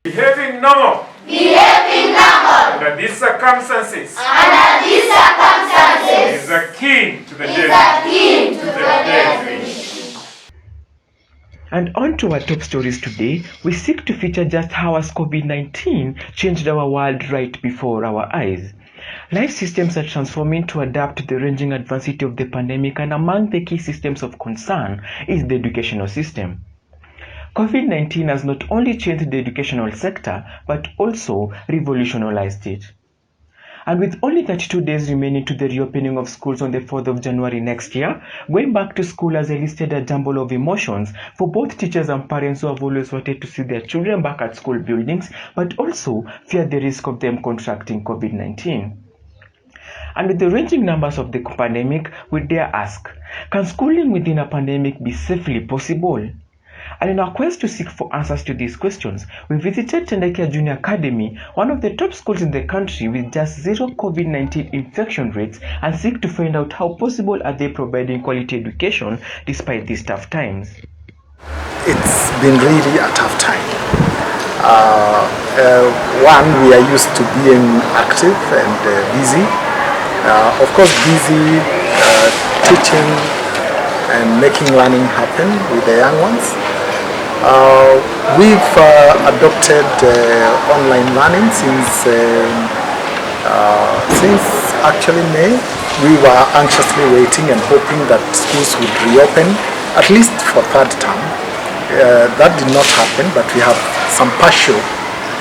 Behaving normal. Under these circumstances. Is a king to the devil. And on to our top stories today, we seek to feature just how as COVID-19 changed our world right before our eyes. Life systems are transforming to adapt to the ranging adversity of the pandemic, and among the key systems of concern is the educational system. COVID-19 has not only changed the educational sector, but also revolutionized it. And with only 32 days remaining to the reopening of schools on the 4th of January next year, going back to school has elicited a jumble of emotions for both teachers and parents who have always wanted to see their children back at school buildings, but also fear the risk of them contracting COVID-19. And with the ranging numbers of the pandemic, we dare ask, can schooling within a pandemic be safely possible? And in our quest to seek for answers to these questions, we visited Tendakia Junior Academy, one of the top schools in the country with just zero COVID-19 infection rates, and seek to find out how possible are they providing quality education despite these tough times. It's been really a tough time. One, we are used to being active and busy. Of course, busy teaching and making learning happen with the young ones. We've adopted online learning since actually May. We were anxiously waiting and hoping that schools would reopen, at least for third term. That did not happen, but we have some partial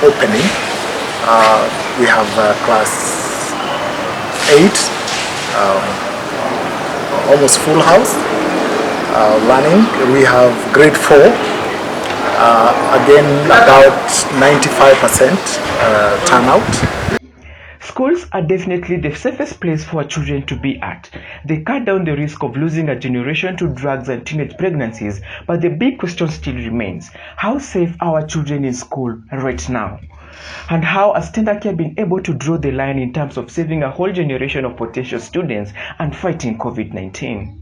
opening. We have class 8, almost full house running. We have grade 4. Again, about 95% turnout. Schools are definitely the safest place for children to be at. They cut down the risk of losing a generation to drugs and teenage pregnancies, but the big question still remains, how safe are our children in school right now? And how has Tendakia been able to draw the line in terms of saving a whole generation of potential students and fighting COVID-19?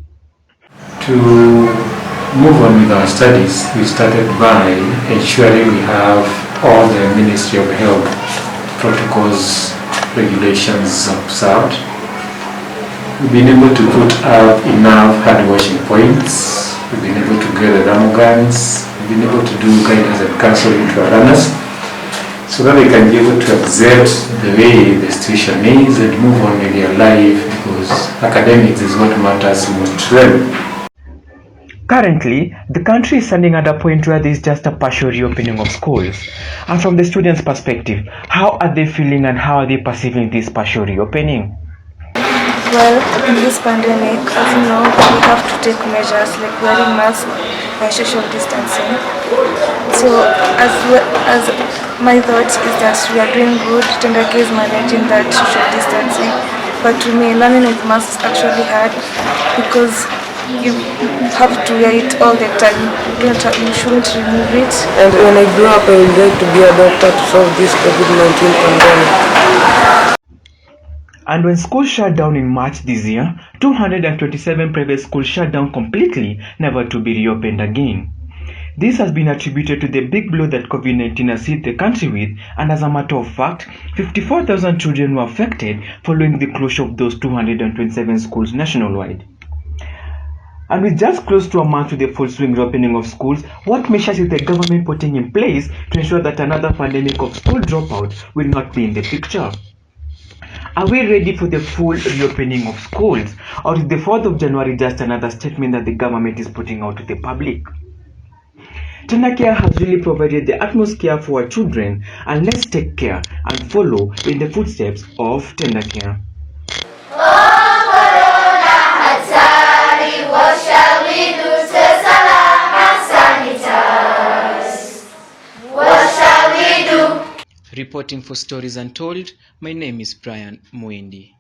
To move on with our studies, we started by ensuring we have all the Ministry of Health protocols, regulations observed. We've been able to put up enough hand washing points. We've been able to get the demo guns. We've been able to do guidance and counseling to our runners so that they can be able to accept the way the situation is and move on with their life, because academics is what matters most to them. Currently, the country is standing at a point where there is just a partial reopening of schools. And from the students' perspective, how are they feeling and how are they perceiving this partial reopening? Well, in this pandemic, as you know, we have to take measures like wearing masks and social distancing. So, as my thought is that we are doing good. Tendakia is managing that social distancing. But to me, learning with masks is actually hard because you have to wear it all the time. You shouldn't remove it. And when I grow up, I would like to be a doctor to solve this COVID-19 pandemic. And when schools shut down in March this year, 227 private schools shut down completely, never to be reopened again. This has been attributed to the big blow that COVID-19 has hit the country with, and as a matter of fact, 54,000 children were affected following the closure of those 227 schools nationwide. And with just close to a month to the full swing reopening of schools, what measures is the government putting in place to ensure that another pandemic of school dropout will not be in the picture? Are we ready for the full reopening of schools, or is the 4th of January just another statement that the government is putting out to the public? Tendakia has really provided the utmost care for our children, and let's take care and follow in the footsteps of Tendakia. What shall we do to salam and sanitize? What shall we do? Reporting for Stories Untold, my name is Muindi.